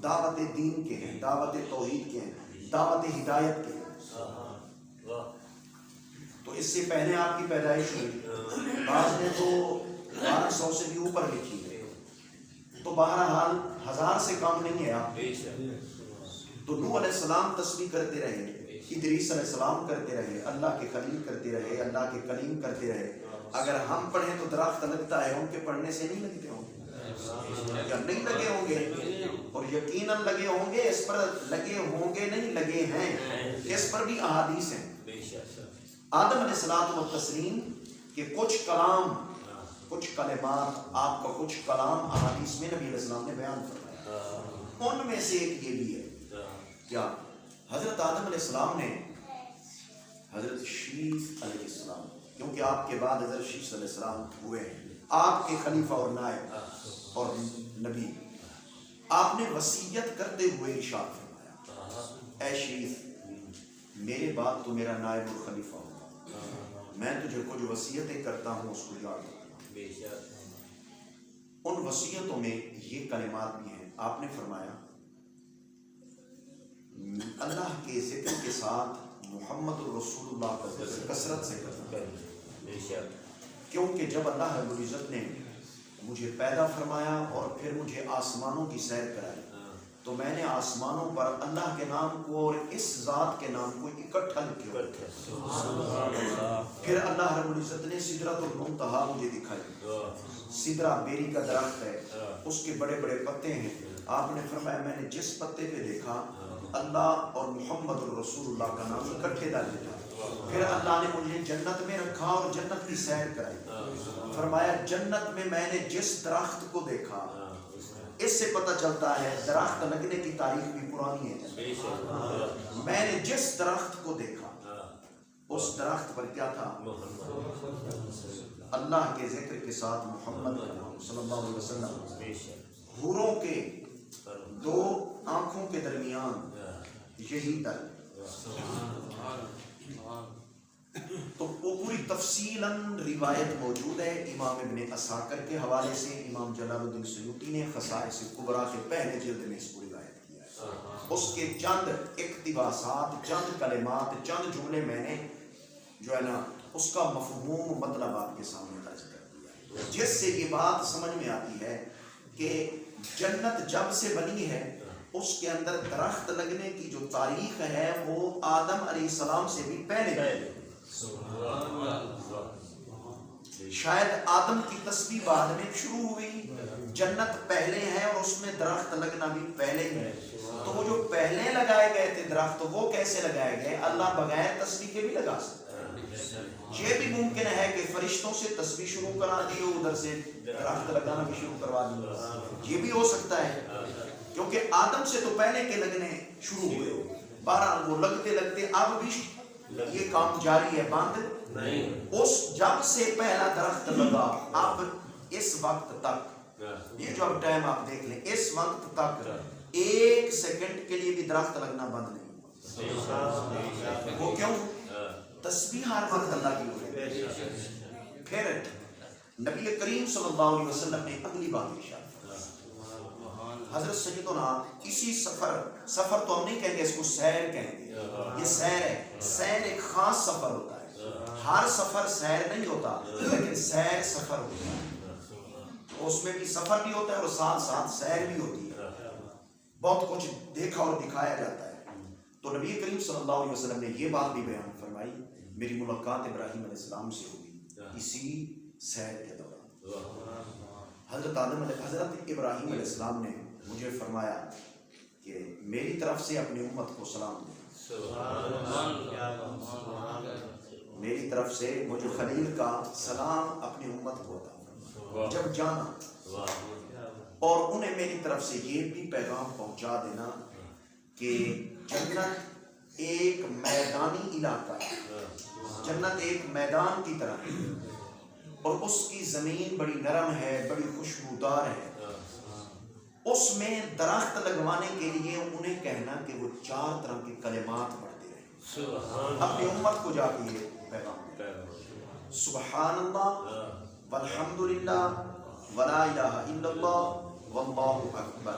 دعوت دین کے ہیں، دعوت توحید کے ہیں، دعوت ہدایت کے ہیں۔ تو اس سے پہلے آپ کی پیدائش ہوئی، بعض نے تو 1200 سے بھی اوپر لکھی ہے، تو بہرحال 1000 سے کام نہیں ہے آپ۔ تو نوح علیہ السلام تسبیح کرتے رہے، ادریس علیہ السلام کرتے رہے، اللہ کے خلیل کرتے رہے، اللہ کے کلیم کرتے رہے۔ اگر ہم پڑھیں تو درخت لگتا ہے، ان کے پڑھنے سے نہیں لگتے ہوں گے یا نہیں لگے ہوں گے؟ اور یقیناً لگے ہوں گے، اس پر لگے ہوں گے نہیں لگے ہیں، اس پر بھی احادیث ہیں۔ آدم علیہ السلام و تسلیم کے کچھ کلام، کچھ کلمات، آپ کا کچھ کلام احادیث میں نبی علیہ السلام نے بیان فرمایا، ان میں سے ایک یہ بھی ہے کیا حضرت آدم علیہ السلام نے حضرت شیث علیہ السلام، کیونکہ آپ کے بعد حضرت شیث علیہ السلام ہوئے ہیں، آپ کے خلیفہ اور نائب اور نبی، آپ نے وصیت کرتے ہوئے ارشاد فرمایا، اے شیث میرے بعد تو میرا نائب اور خلیفہ ہوگا، میں تجھے کو جو وصیتیں کرتا ہوں اس کو یاد رکھنا۔ ان وصیتوں میں یہ کلمات بھی ہیں، آپ نے فرمایا اللہ کے ذکر کے ساتھ محمد الرسول اللہ کا ذکر کثرت سے کرنا، کیونکہ جب اللہ رب العزت نے مجھے پیدا فرمایا اور پھر مجھے آسمانوں کی سیر کرائی، تو میں نے آسمانوں پر اللہ کے نام کو اور اس ذات کے نام کو اکٹھا کیا۔ پھر اللہ رب العزت نے سدرۃ المنتہا مجھے دکھائی، سدرہ بیری کا درخت ہے، اس کے بڑے بڑے پتے ہیں۔ آپ نے فرمایا میں نے جس پتے پہ دیکھا اللہ اور محمد الرسول اللہ کا نام اکٹھے ڈال دیا۔ پھر اللہ نے مجھے جنت میں رکھا اور جنت کی سیر کرائی، فرمایا جنت میں نے جس درخت کو دیکھا، اس سے پتہ چلتا ہے درخت لگنے کی تاریخ بھی پرانی ہے، میں نے جس درخت کو دیکھا اس درخت پر کیا تھا؟ اللہ کے ذکر کے ساتھ محمد صلی اللہ علیہ وسلم، حوروں کے دو آنکھوں کے درمیان یہی در، تو وہ پوری تفصیلاً روایت موجود ہے امام ابن عساکر کے حوالے سے۔ امام جلال الدین سیوطی نے خصائص کبریٰ کے پہلے جلد میں اس کو روایت کیا ہے۔ اس کے چند اقتباسات، چند کلمات، چند جملے میں نے جو ہے نا اس کا مفہوم مطلب آپ کے سامنے درج کر دیا، جس سے یہ بات سمجھ میں آتی ہے کہ جنت جب سے بنی ہے اس کے اندر درخت لگنے کی جو تاریخ ہے وہ آدم علیہ السلام سے بھی پہلے، شاید آدم کی تسبیح بعد میں شروع ہوئی، جنت پہلے ہے اور اس میں درخت لگنا بھی پہلے ہے۔ تو وہ جو پہلے لگائے گئے تھے درخت وہ کیسے لگائے گئے؟ اللہ بغیر تسبیح کے بھی لگا سکتا ہے۔ یہ بھی ممکن ہے کہ فرشتوں سے تسبیح شروع کرا دی ہو، ادھر سے درخت لگانا بھی شروع کروا دی، یہ بھی ہو سکتا ہے، کیونکہ آدم سے تو پہلے کے لگنے شروع ہوئے، بہرحال وہ لگتے لگتے اب بھی یہ کام جاری ہے، بند نہیں۔ اس جب سے پہلا درخت لگا اب اس وقت تک، یہ جو اب ٹائم آپ دیکھ لیں، اس وقت تک ایک سیکنڈ کے لیے بھی درخت لگنا بند نہیں ہوا۔ وہ کیوں؟ تسبیح ہر وقت اللہ کی ہوئی۔ پھر نبی کریم صلی اللہ علیہ وسلم نے اگلی بات ارشاد، حضرت سیدنا اسی سفر تو ہم نہیں کہیں گے، اس کو سیر کہیں گے، یہ سیر ہے، سیر ایک خاص سفر ہوتا ہے، ہر سفر سیر نہیں ہوتا لیکن سیر سفر ہوتا ہے، اس میں بھی سفر بھی ہوتا ہے اور ساتھ ساتھ سیر بھی ہوتی ہے، بہت کچھ دیکھا اور دکھایا جاتا ہے۔ تو نبی کریم صلی اللہ علیہ وسلم نے یہ بات بھی بیان فرمائی، میری ملاقات ابراہیم علیہ السلام سے ہوئی اسی سیر کے دوران۔ حضرت ابراہیم علیہ السلام نے مجھے فرمایا کہ میری طرف سے اپنی امت کو سلام دے، میری طرف سے مجھے خلیل کا سلام اپنی امت کو عطا جب جانا، اور انہیں میری طرف سے یہ بھی پیغام پہنچا دینا کہ جنت ایک میدانی علاقہ ہے، جنت ایک میدان کی طرح ہے اور اس کی زمین بڑی نرم ہے، بڑی خوشبودار ہے، اس میں درخت لگوانے کے لیے انہیں کہنا کہ وہ 4 طرح کے کلمات پڑھتے رہیں، اپنی امت کو جا کے یہ پیغام، سبحان اللہ والحمد للہ ولا الہ الا اللہ واللہ اکبر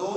2,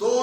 2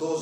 2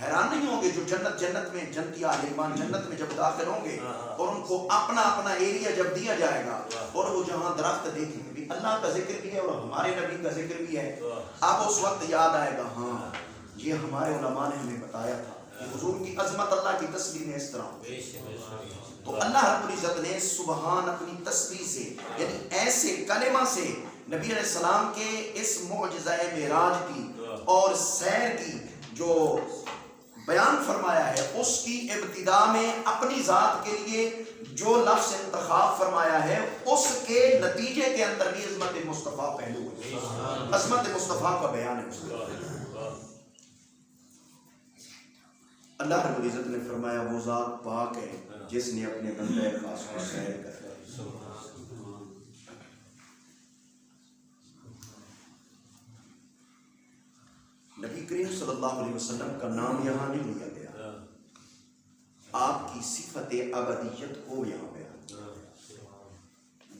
حیران نہیں ہوں گے جو جنت میں جنتی اہل ایمان جنت میں جب داخل ہوں گے اور ان کو اپنا اپنا ایریا جب دیا جائے گا اور وہ جہاں درخت دیکھیں گے اللہ کا ذکر بھی ہے اور ہمارے نبی کا ذکر بھی ہے، اب اس وقت یاد آئے گا ہاں یہ ہمارے علماء نے ہمیں بتایا تھا کہ حضور کی عظمت اللہ کی تسبیح میں اس طرح۔ تو اللہ رب العزت نے سبحان اپنی تسبیح سے یعنی ایسے کلمہ سے نبی علیہ السلام کے اس معجزہ معراج کی اور سیر کی جو بیان فرمایا ہے اس کی ابتدا میں اپنی ذات کے لیے جو لفظ انتخاب فرمایا ہے اس کے نتیجے کے اندر بھی عظمت مصطفیٰ پہلو ہے، عظمت مصطفیٰ کا بیان ہے۔ اللہ رب العزت نے فرمایا وہ ذات پاک ہے جس نے اپنے بندے خاص کو سیر کر نبی کریم صلی اللہ علیہ وسلم کا نام یہاں نہیں لیا گیا، آپ کی صفت ابدیت کو یہاں بیان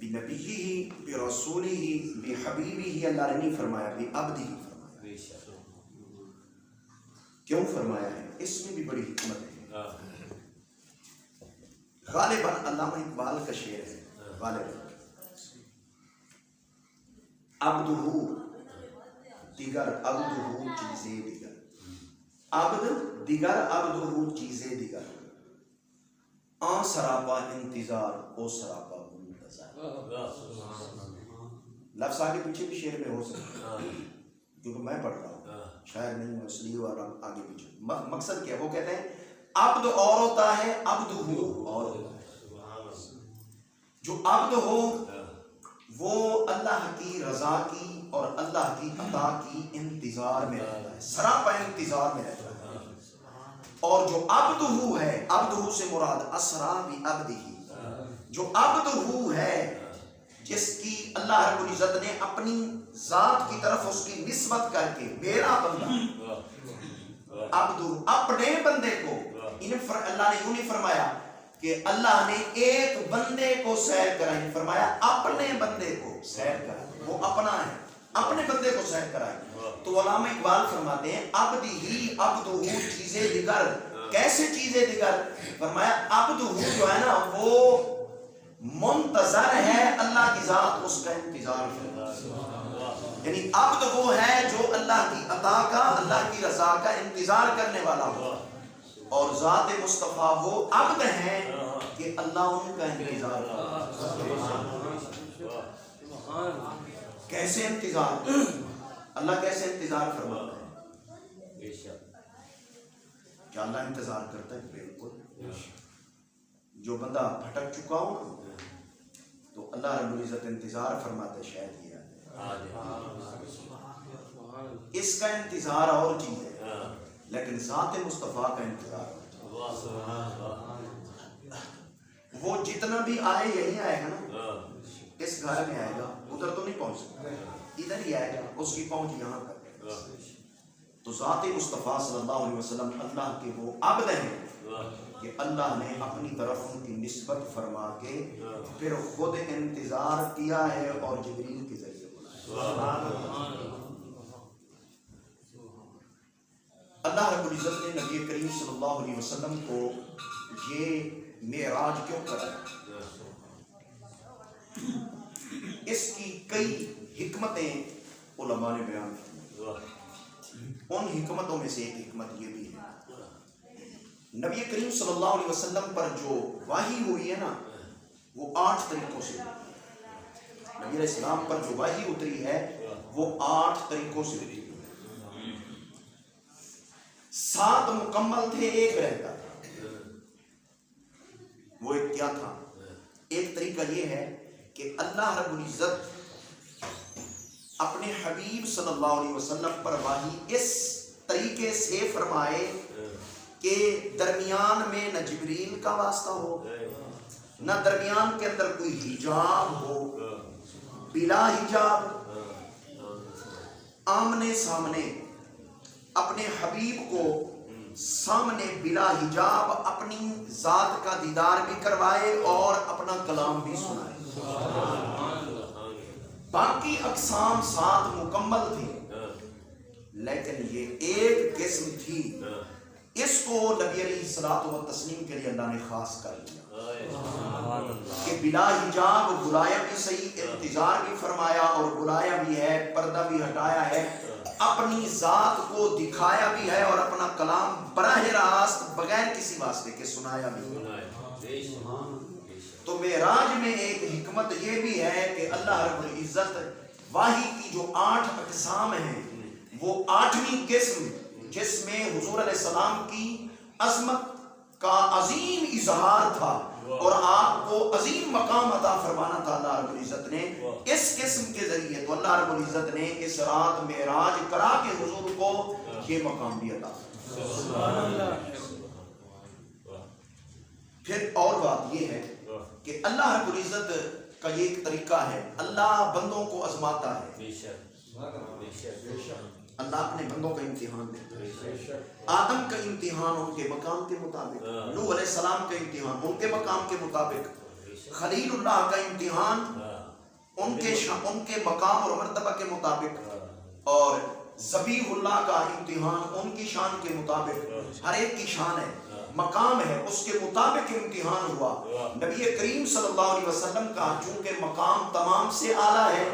بنبی ہی برسولی ہی بحبیبی ہی اللہ نے نہیں فرمایا بعبدی ہی فرمایا۔ کیوں فرمایا ہے؟ اس میں بھی بڑی حکمت ہے۔ غالباً علامہ اقبال کا شعر ہے غالباً عبدہ دیگر عبدہ چیزیں دیگر، عبد دیگر عبدہ چیزیں دیگر، آن سراپا انتظار او سراپا منتظر۔ لفظ آگے پیچھے بھی شعر میں ہو سکتا ہے کیونکہ میں پڑھ رہا ہوں شاید نہیں ہوں اس لیے اور آگے پیچھے مقصد کیا وہ کہتے ہیں عبد اور ہوتا ہے عبد ہو اور ہوتا ہے، جو عبد ہو وہ اللہ کی رضا کی اور اللہ کی عطا کی انتظار میں رہتا ہے، سراپا انتظار میں رہتا ہے، اور جو عبد ہو ہے عبد ہو سے مراد اسرا بھی عبد ہی، جو عبد ہو ہے جس کی اللہ رب العزت نے اپنی ذات کی طرف اس کی نسبت کر کے میرا بندہ عبد اپنے بندے کو اللہ نے یوں نہیں فرمایا کہ اللہ نے ایک بندے کو سیر کرائی، فرمایا اپنے بندے کو سیر کرائی، وہ اپنا ہے اپنے بندے کو سیر کرائی۔ تو علامہ اقبال فرماتے ہیں عبد ہی عبد ہو چیزیں دیگر، کیسے چیزیں دیگر؟ فرمایا عبد ہو جو ہے نا وہ منتظر ہے اللہ کی ذات اس کا انتظار کرتا، یعنی عبد وہ ہے جو اللہ کی عطا کا اللہ کی رضا کا انتظار کرنے والا ہو، اور ذات مصطفیٰ وہ عبد ہیں کہ اللہ ان کا انتظار کرتا۔ کیسے انتظار؟ اللہ کیسے انتظار فرماتا ہے؟ کیا اللہ انتظار کرتا ہے؟ بالکل۔ جو بندہ بھٹک چکا ہو تو اللہ رب العزت انتظار فرماتے شاید یہ اس کا انتظار اور چیز ہے، لیکن ذات مصطفیٰ کا انتظار وہ جتنا بھی آئے یہی آئے گا نا، اس گھر میں آئے گا، ادھر تو نہیں پہنچ سکتا، ادھر ہی آئے گا، اس کی پہنچ یہاں تک۔ تو ذات مصطفیٰ صلی اللہ علیہ وسلم اللہ کے وہ عبد ہیں کہ اللہ نے اپنی طرف ان کی نسبت فرما کے پھر خود انتظار کیا ہے اور جبریل کے ذریعے بلایا۔ اللہ رب العزت نے نبی کریم صلی اللہ علیہ وسلم کو یہ معراج کیوں کرایا؟ اس کی کئی حکمتیں علماء نے بیان کی، ان حکمتوں میں سے ایک حکمت یہ بھی ہے نبی کریم صلی اللہ علیہ وسلم پر جو وحی ہوئی ہے نا وہ 8 طریقوں سے، نبی علیہ السلام پر جو وحی اتری ہے وہ 8 طریقوں سے اتری، 7 مکمل تھے، ایک رہتا تھا۔ وہ ایک کیا تھا؟ ایک طریقہ یہ ہے کہ اللہ رب العزت اپنے حبیب صلی اللہ علیہ وسلم پر وحی اس طریقے سے فرمائے کہ درمیان میں نہ جبریل کا واسطہ ہو، نہ درمیان کے اندر کوئی حجاب ہو، بلا حجاب آمنے سامنے اپنے حبیب کو سامنے بلا حجاب اپنی ذات کا دیدار بھی کروائے اور اپنا کلام بھی سنائے۔ باقی اقسام 7 مکمل تھی، لیکن یہ ایک قسم تھی، اس کو نبی علیہ الصلوۃ والتسلیم کے لیے اللہ نے خاص کر لیا کہ بلا حجاب بلایا بھی صحیح، انتظار بھی فرمایا اور بلایا بھی ہے، پردہ بھی ہٹایا ہے، اپنی ذات کو دکھایا بھی ہے اور اپنا کلام براہ راست بغیر کسی واسطے کے سنایا بھی ہے۔ تو معراج میں ایک حکمت یہ بھی ہے کہ اللہ رب العزت وحی کی جو 8 اقسام ہیں وہ 8ویں قسم جس میں حضور علیہ السلام کی عظمت کا عظیم اظہار تھا اور آپ کو عظیم مقام عطا فرمانا تھا اللہ رب العزت نے، اس قسم کے ذریعے تو اللہ رب العزت نے اس رات معراج کرا کے حضور کو یہ مقام بھی عطا۔ پھر اور بات یہ ہے کہ اللہ رب العزت کا یہ ایک طریقہ ہے، اللہ بندوں کو آزماتا ہے، اللہ اپنے بندوں کا امتحان دیتا ہے۔ آدم کا امتحان ان کے مقام کے مطابق، نوح علیہ السلام کا امتحان ان کے مقام کے مطابق، خلیل اللہ کا امتحان ان کے مقام اور مرتبہ کے مطابق، اور ذبیح اللہ کا امتحان ان کی شان کے مطابق۔ ہر ایک کی شان ہے، مقام ہے، اس کے مطابق امتحان ہوا۔ نبی کریم صلی اللہ علیہ وسلم کا چونکہ مقام تمام سے اعلیٰ ہے،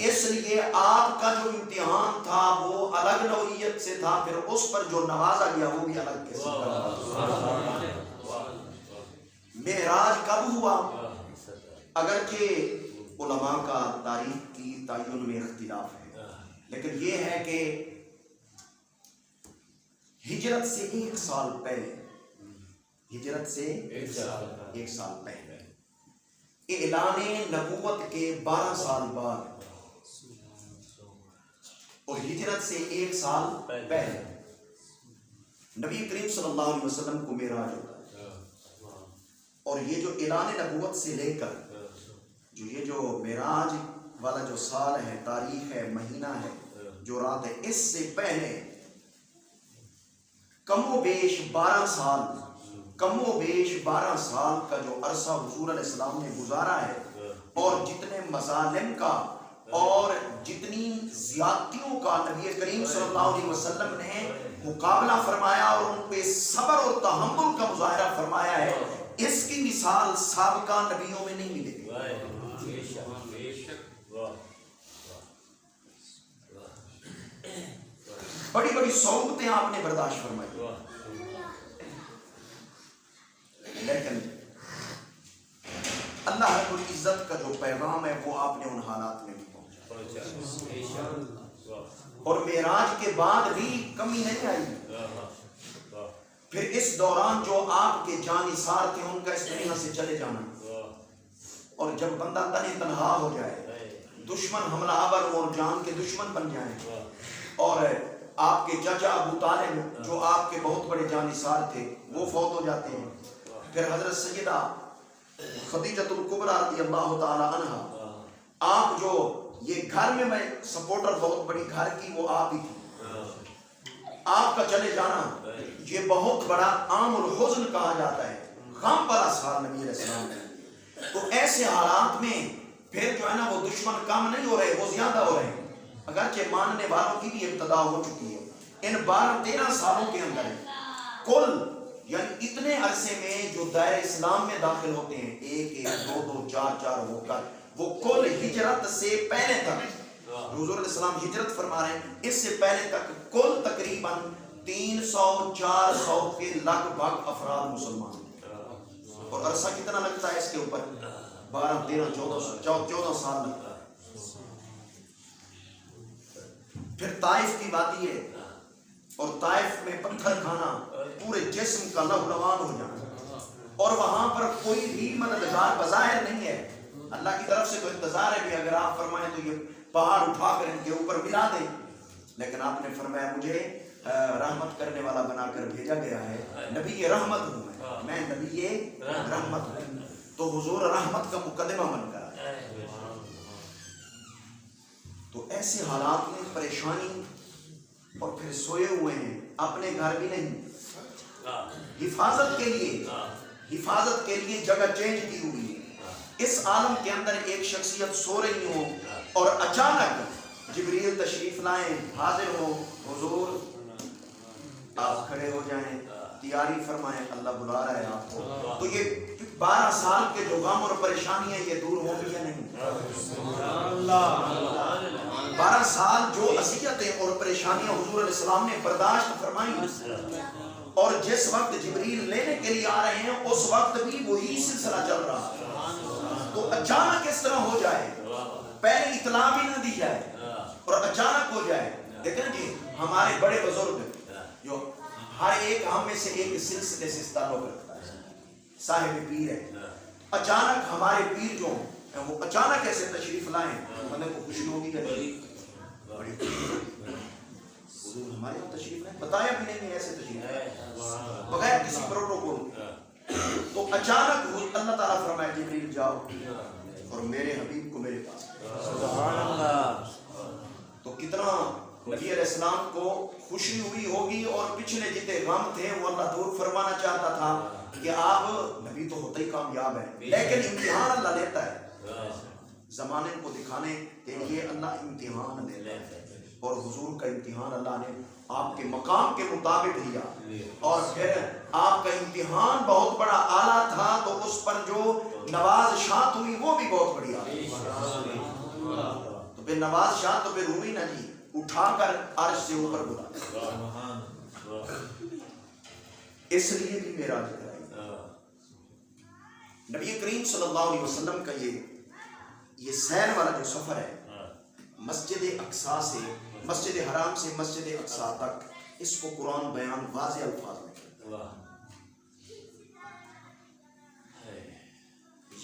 اس لیے آپ کا جو امتحان تھا وہ الگ نوعیت سے تھا، پھر اس پر جو نوازا گیا وہ بھی الگ قسم کا تھا۔ معراج کب ہوا؟ اگرچہ علماء کا تاریخ کی تعین میں اختلاف ہے، لیکن یہ ہے کہ ہجرت سے 1 سال پہلے، ہجرت سے 1 سال پہلے، اعلان نبوت کے 12 سال بعد اور ہجرت سے 1 سال پہلے نبی کریم صلی اللہ علیہ وسلم کو معراج ہوتا ہے۔ اور یہ جو اعلان نبوت سے لے کر یہ جو معراج والا جو سال ہے، تاریخ ہے، مہینہ ہے، جو رات ہے، اس سے پہلے کم و بیش 12 سال کا جو عرصہ حضور علیہ السلام نے گزارا ہے، اور جتنے مظالم کا اور جتنی زیادتیوں کا نبی کریم صلی اللہ علیہ وسلم نے مقابلہ فرمایا اور ان پہ صبر اور تحمل کا مظاہرہ فرمایا ہے، اس کی مثال سابقہ نبیوں میں نہیں ملے گی۔ بڑی بڑی صعوبتیں آپ نے برداشت فرمائی، لیکن اللہ رب العزت کا جو پیغام ہے وہ آپ نے ان حالات میں بھی پہنچا، اور معراج کے بعد بھی کمی نہیں آئی۔ پھر اس دوران جو آپ کے جانثار تھے ان کا اس دنیا سے چلے جانا، اور جب بندہ تنہا تنہا ہو جائے، دشمن حملہ آور اور جان کے دشمن بن جائیں، اور آپ کے چچا ابو طالب جو آپ کے بہت بڑے جانثار تھے وہ فوت ہو جاتے ہیں، پھر حضرت سیدہ خدیجۃ الکبریٰ رضی اللہ تعالی عنہا، آپ جو یہ گھر میں سپورٹر بہت بڑی گھر کی وہ آپ ہی تھی، آپ کا چلے جانا یہ بہت بڑا عام الحزن کہا جاتا ہے، غم بڑا سال نبی علیہ السلام نے۔ تو ایسے حالات میں پھر جو ہے نا وہ دشمن کم نہیں ہو رہے، وہ زیادہ ہو رہے ہیں، اگرچہ ماننے والوں کی بھی ابتدا ہو چکی ہے۔ ان 12-13 سالوں کے اندر کل یعنی اتنے عرصے میں جو دائرہ اسلام میں داخل ہوتے ہیں، 1-1 2-2 4-4 ہو کر، وہ کل ہجرت سے پہلے تک، حضور علیہ السلام ہجرت فرما رہے ہیں، اس سے پہلے تک کل تقریباً 300-400 کے لگ بھگ افراد مسلمان ہیں، اور عرصہ کتنا لگتا ہے اس کے اوپر؟ 12-13-14 سال لگتا ہے۔ پھر طائف کی وادی ہے، اور طائف میں پتھر کھانا، پورے جسم کا لہو لہان ہو جانا، اور وہاں پر کوئی بھی مددگار بظاہر نہیں ہے، اللہ کی طرف سے تو انتظار ہے کہ اگر آپ فرمائیں تو یہ پہاڑ اٹھا کر ان کے اوپر ملا دیں، لیکن آپ نے فرمایا مجھے رحمت کرنے والا بنا کر بھیجا گیا ہے، نبی رحمت ہوں میں نبی رحمت ہوں، تو حضور رحمت کا مقدمہ بن کر آئے۔ تو ایسے حالات میں پریشانی، اور پھر سوئے ہوئے ہیں، اپنے گھر بھی نہیں، حفاظت کے لیے جگہ چینج کی ہوئی ہے۔ اس عالم کے اندر ایک شخصیت سو رہی ہو اور اچانک جبریل تشریف لائیں، حاضر ہو، حضور آپ کھڑے ہو جائیں، تیاری فرمائیں، اللہ بلا رہا ہے آپ کو. تو یہ 12 سال کے جو غم اور پریشانی ہے یہ دور ہو گئی یا نہیں؟ 12 سال جو اذیتیں اور پریشانیاں حضور علیہ السلام نے برداشت فرمائی، اور جس وقت جبریل لینے کے لیے آ رہے ہیں اس وقت بھی وہی سلسلہ چل رہا ہے. تو اچانک اس طرح ہو جائے، پہلے اطلاع بھی نہ دی جائے اور اچانک ہو جائے. دیکھیں جی ہمارے بڑے بزرگ جو ہر ایک ہم میں سے ایک سلسلے سے تعلق رکھتا ہے، صاحب پیر ہے، اچانک ہمارے پیر جو ہیں وہ اچانک ایسے تشریف لائیں، بندے کو خوشی ہوگی کہ بڑی حضور ہمارے یہاں تشریف لائیں، بتایا بھی نہیں ایسے تشریف لائیں بغیر کسی پروٹوکول. تو اچانک اللہ تعالیٰ فرمائے جبریل جاؤ اور میرے حبیب کو میرے پاس. سبحان اللہ. تو کتنا نبی علیہ السلام کو خوشی ہوئی ہوگی، اور پچھلے جتنے غم تھے وہ اللہ دور فرمانا چاہتا تھا کہ آپ نبی تو ہوتا ہی کامیاب ہے، لیکن امتحان اللہ لیتا ہے. زمانے کو دکھانے کے لیے اللہ امتحان لیتا ہے، اور حضور کا امتحان اللہ نے آپ کے مقام کے مطابق لیا، اور پھر آپ کا امتحان بہت بڑا اعلیٰ تھا تو اس پر جو نوازشات ہوئی وہ بھی بہت بڑھیا. تو پھر نوازشات تو پھر ہوئی نا جی، اٹھا کر عرش سے اوپر بلا، اس لیے بھی معراج کرائی. نبی کریم صلی اللہ علیہ وسلم کا یہ سیر والا جو سفر ہے مسجد اقصیٰ سے، مسجد حرام سے مسجد اقصیٰ تک، اس کو قرآن بیان واضح الفاظ میں کرتا ہے.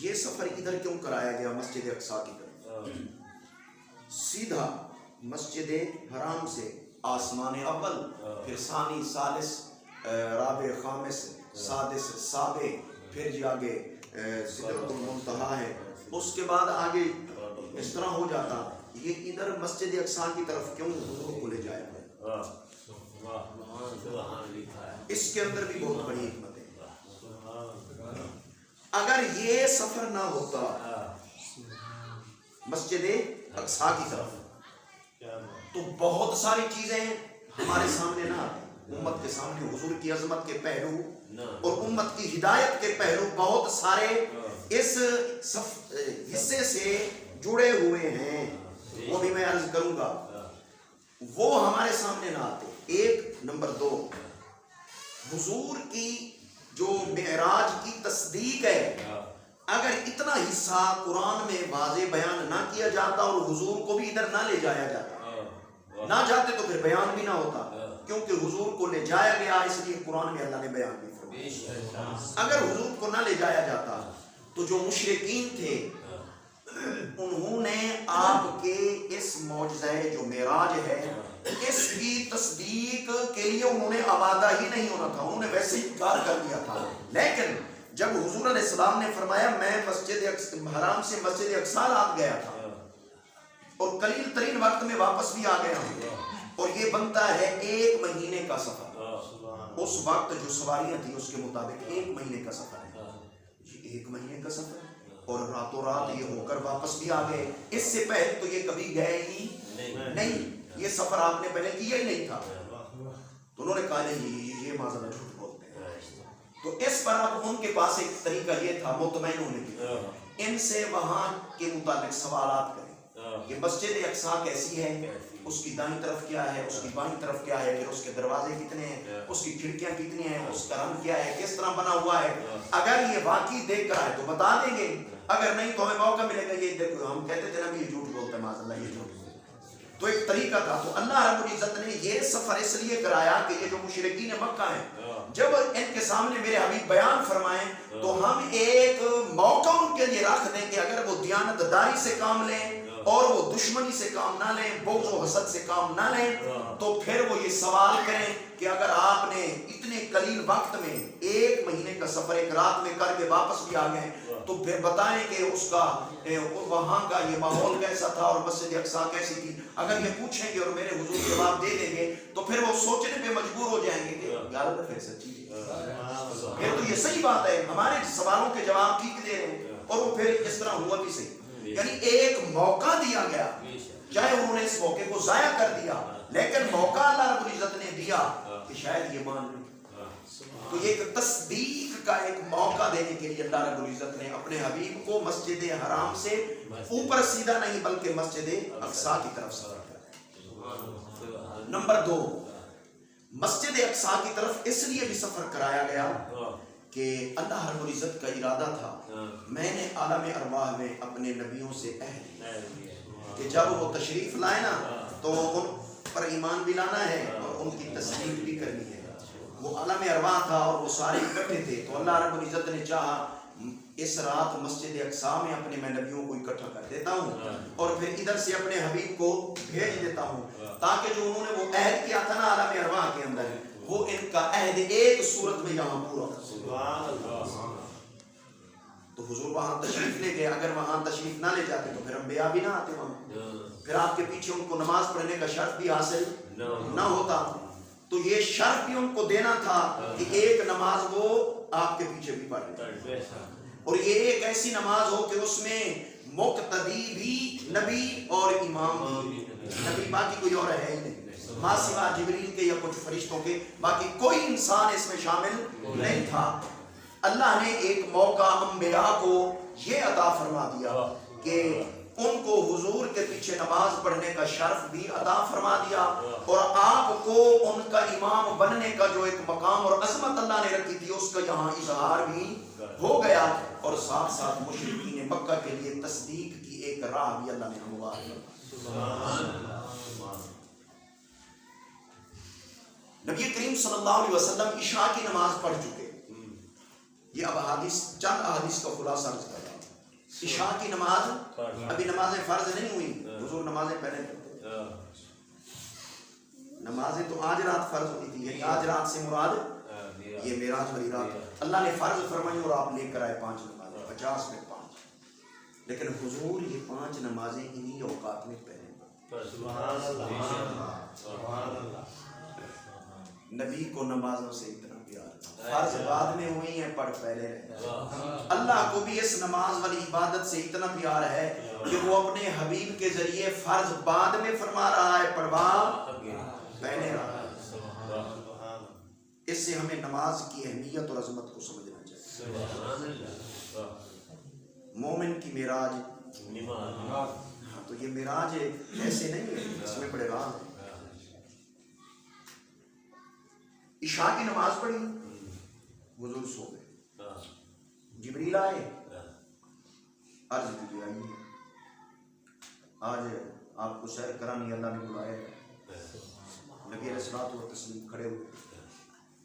یہ سفر ادھر کیوں کرایا گیا مسجد اقصیٰ کی طرف؟ سیدھا مسجد حرام سے آسمان اول، پھر ثانی، ثالث، رابع، خامس، سادس، سابع، پھر جی آگے سدرۃ المنتہا ہے، اس کے بعد آگے اس طرح ہو جاتا. یہ ادھر مسجد اقصیٰ کی طرف کیوں حضور کو لے جایا گیا؟ اس کے اندر بھی بہت بڑی حکمت ہے. اگر یہ سفر نہ ہوتا مسجد اقصیٰ کی طرف تو بہت ساری چیزیں ہمارے سامنے نہ آتی. امت کے سامنے حضور کی عظمت کے پہلو اور امت کی ہدایت کے پہلو بہت سارے اس حصے سے جڑے ہوئے ہیں، وہ بھی میں عرض کروں گا، وہ ہمارے سامنے نہ آتے. ایک نمبر 2، حضور کی جو معراج کی تصدیق ہے، اگر اتنا حصہ قرآن میں واضح بیان نہ کیا جاتا اور حضور کو بھی ادھر نہ لے جایا جاتا، نہ جاتے تو پھر بیان بھی نہ ہوتا، کیونکہ حضور کو لے جایا گیا اس لیے قرآن میں اللہ نے بیان بھی فرمایا. اگر حضور کو نہ لے جایا جاتا تو جو مشرکین تھے انہوں نے آپ کے اس معجزہ جو معراج ہے اس کی تصدیق کے لیے انہوں نے آبادہ ہی نہیں ہونا تھا، انہوں نے ویسے ہی انکار کر دیا تھا. لیکن جب حضور علیہ السلام نے فرمایا میں مسجد حرام سے مسجد اقصیٰ آ گیا تھا اور قلیل ترین وقت میں واپس بھی آ گیا ہوں، اور یہ بنتا ہے 1 مہینے کا سفر. اس وقت جو سواریاں تھیں اس کے مطابق 1 مہینے کا سفر ہے. یہ 1 مہینے کا سفر اور راتوں رات یہ ہو کر واپس بھی آ گئے. اس سے پہلے تو یہ کبھی گئے ہی نہیں، یہ سفر آپ نے پہلے کیا ہی نہیں تھا. تو انہوں نے کہا نہیں یہ معذرت جھوٹ بولتے ہیں. تو اس پر اب ان کے پاس ایک طریقہ یہ تھا مطمئن ہونے کے، ان سے وہاں کے متعلق سوالات کریں کہ مسجد اقصیٰ کیسی ہے، اس کی دائیں طرف کیا ہے، اس کی بائیں طرف کیا ہے، پھر اس کے دروازے کتنے ہیں، اس کی کھڑکیاں کتنی ہیں، اس کا رنگ کیا ہے، کس طرح بنا ہوا ہے. اگر یہ واقعی دیکھ کر آئے تو بتا دیں گے، اگر نہیں تو ہمیں موقع ملے گا. یہ دیکھو ہم کہتے تھے نا یہ جھوٹ بولتا ہے، معاذ اللہ یہ جھوٹ بولتا ہے. تو ایک طریقہ تھا. تو اللہ رب العزت نے یہ سفر اس لیے کرایا کہ یہ جو مشرکین مکہ ہیں جب ان کے سامنے میرے حبیب بیان فرمائیں تو ہم ایک موقع ان کے لیے رکھ دیں کہ اگر وہ دیانت داری سے کام لیں اور وہ دشمنی سے کام نہ لیں، بغض و حسد سے کام نہ لیں، تو پھر وہ یہ سوال کریں کہ اگر آپ نے اتنے قلیل وقت میں 1 مہینے کا سفر ایک رات میں کر کے واپس بھی آ گئے تو پھر بتائیں کہ اس کا وہاں کا یہ ماحول کیسا تھا اور مسجد اقصیٰ کیسی تھی. اگر یہ پوچھیں گے اور میرے حضور جواب دے دیں گے تو پھر وہ سوچنے پہ مجبور ہو جائیں گے کہ یار پھر سچی پھر تو یہ صحیح بات ہے، ہمارے سوالوں کے جواب ٹھیک دے رہے ہیں، اور وہ پھر اس طرح ہوا بھی صحیح. یعنی ایک موقع دیا گیا، چاہے انہوں نے اس موقع کو ضائع کر دیا، لیکن موقع اللہ رب العزت نے دیا کہ شاید یہ مان لیں. تو یہ ایک تصدیق کا ایک موقع دینے کے لیے اللہ رب العزت نے اپنے حبیب کو مسجد حرام سے اوپر سیدھا نہیں بلکہ مسجد اقصی کی طرف سفر کرایا۔ نمبر 2، مسجد اقصی کی طرف اس لیے بھی سفر کرایا گیا کہ اللہ رب العزت کا ارادہ تھا، میں نے عالم ارواح میں اپنے نبیوں سے عہد لیا کہ جب وہ تشریف لائے نا تو ان پر ایمان بھی لانا ہے اور ان کی تصدیق بھی کرنی ہے۔ وہ عالم ارواح تھا اور وہ سارے اکٹھے تھے، تو اللہ رب العزت نے چاہا اس رات مسجد اقصی میں اپنے میں نبیوں کو اکٹھا کر دیتا ہوں اور پھر ادھر سے اپنے حبیب کو بھیج دیتا ہوں، تاکہ جو انہوں نے وہ عہد کیا تھا نا عالم ارواح کے اندر، وہ ان کا عہد ایک صورت میں یہاں پورا ہو۔ تو حضور وہاں تشریف لے گئے، اگر وہاں تشریف نہ لے جاتے تو پھر انبیاء بھی نہ آتے وہاں، پھر آپ کے پیچھے ان کو نماز پڑھنے کا شرف بھی حاصل نہ ہوتا۔ تو یہ شرف بھی ان کو دینا تھا کہ ایک نماز وہ آپ کے پیچھے بھی پڑھ لیں، اور یہ ایک ایسی نماز ہو کہ اس میں مقتدی بھی نبی اور امام بھی نبی، باقی کوئی اور ہے ہی نہیں، ماں سوا جبریل کے یا کچھ فرشتوں کے، باقی کوئی انسان اس میں شامل نہیں تھا۔ اللہ نے ایک موقع انبیاء کو یہ عطا فرما دیا کہ ان کو حضور کے پیچھے نماز پڑھنے کا شرف بھی عطا فرما دیا، اور آپ کو ان کا امام بننے کا جو ایک مقام اور عظمت اللہ نے رکھی تھی اس کا یہاں اظہار بھی ہو گیا، اور ساتھ ساتھ مشرکین مکہ کے لیے تصدیق کی ایک راہ بھی اللہ نے ہموار کی۔ نبی کریم صلی اللہ علیہ وسلم عشاء کی نماز پڑھ چکے، یہ اب حدیث چند احادیث کا خلاصہ عرض کر رہا ہوں۔ عشاء کی نماز، ابھی نمازیں فرض نہیں ہوئی، حضور نمازیں پہلے پڑھتے، نمازیں تو آج رات فرض ہوئی تھی، یعنی آج رات سے مراد یہ معراج والی رات اللہ نے فرض فرمائی اور آپ لے کر آئے 5 نمازیں، 50 میں 5، لیکن حضور یہ 5 نمازیں انہی اوقات میں پڑھیں۔ سبحان اللہ، نبی کو نمازوں سے اتنا پیار تھا، فرض بعد میں ہوئی ہیں پڑھ پہلے رہے۔ اللہ کو بھی اس نماز والی عبادت سے اتنا پیار ہے کہ وہ اپنے حبیب کے ذریعے فرض بعد میں فرما رہا ہے، پڑھوا پہلے رہا ہے۔ اس سے ہمیں نماز کی اہمیت اور عظمت کو سمجھنا چاہیے۔ مومن کی معراج، ہاں تو یہ معراج ایسے نہیں ہے، اس میں بڑے راز ہیں۔ عشاء کی نماز پڑھی، حضور سو گئے، جبریل آئے، عرض کی آئیے آج آپ کو سیر کرانی اللہ نے بلایا ہے۔ نبی علیہ الصلوۃ والتسلیم کھڑے ہوئے،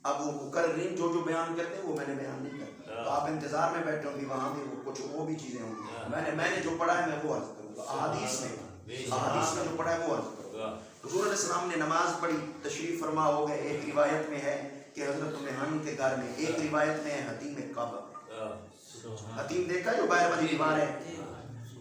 اب وہ مقررین جو جو بیان کرتے ہیں وہ میں نے بیان نہیں کرتا، تو آپ انتظار میں بیٹھے ہوں گے، وہاں بھی وہ کچھ وہ بھی چیزیں ہوں گی، میں نے جو پڑھا ہے میں وہ عرض کروں گا، احادیث میں جو پڑھا ہے وہ عرض کروں گا۔ حضور علیہ السلام نے نماز پڑھی، تشریف فرما ہو گئے۔ ایک روایت میں ہے کہ حضرت ام کے گھر میں، ایک روایت میں ہے حتیم کعبہ میں، حتیم دیکھا جو باہر والی دیوار ہے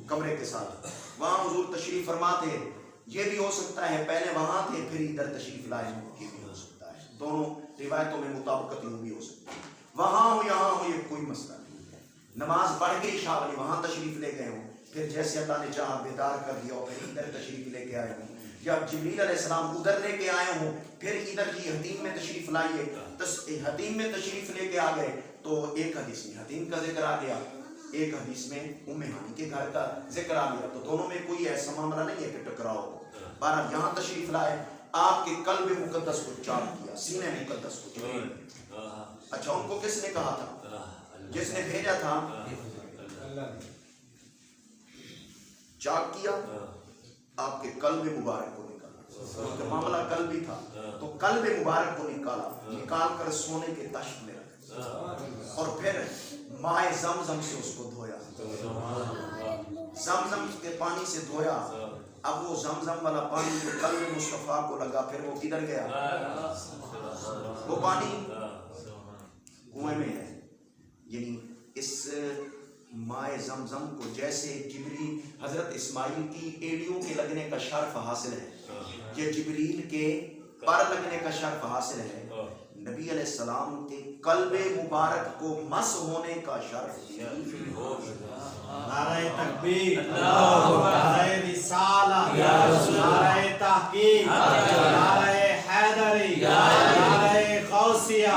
کمرے کے ساتھ، وہاں حضور تشریف فرما تھے۔ یہ بھی ہو سکتا ہے پہلے وہاں تھے پھر ادھر تشریف لائے ہوں، یہ بھی ہو سکتا ہے، دونوں روایتوں میں مطابقت یوں بھی ہو سکتی ہے، وہاں ہو یہاں ہو یہ کوئی مسئلہ نہیں ہے۔ نماز پڑھ گئی شاہ والی، وہاں تشریف لے گئے ہوں، پھر جیسے اللہ نے چاہا بیدار کر دیا اور پھر ادھر تشریف لے کے آئے ہوں، یا جبریل علیہ السلام ادھر لے کے آئے ہوں پھر ادھر جی حتیم میں تشریف لائیے، حتیم میں تشریف لے کے آ گئے، تو ایک حدیث میں حتیم کا ذکر آ گیا، ایک حدیث میں ام ہانی کے گھر کا ذکر آ گیا، تو دونوں میں کوئی ایسا معاملہ نہیں ہے کہ ٹکراؤ ہو۔ بہرحال یہاں تشریف لائے، آپ کے قلب مقدس کو چاک کیا، سینے مقدس کو چاک۔ اچھا ان کو کس نے کہا تھا؟ جس نے بھیجا تھا، چاک کیا، آپ کے قلب مبارک کو نکالا، معاملہ قلبی تھا تو قلب مبارک کو نکال کر سونے کے تشت میں رکھا، اور پھر ماء زمزم سے اس کو دھویا، زمزم کے پانی سے دھویا۔ اب وہ زمزم والا پانی جو قلب مصطفیٰ کو لگا پھر وہ کدھر گیا؟ وہ پانی کنویں میں ہے، یعنی اس ماء زمزم کو جیسے جبریل حضرت اسماعیل کی ایڑیوں کے لگنے کا شرف حاصل ہے، یہ جبریل کے پر لگنے کا شرف حاصل ہے، نبی علیہ السلام کے قلب مبارک کو مس ہونے کا شرف نعرہ تکبیر، نعرہ رسالہ، نعرہ تحقیق، نعرہ حیدری، نعرہ غوثیہ،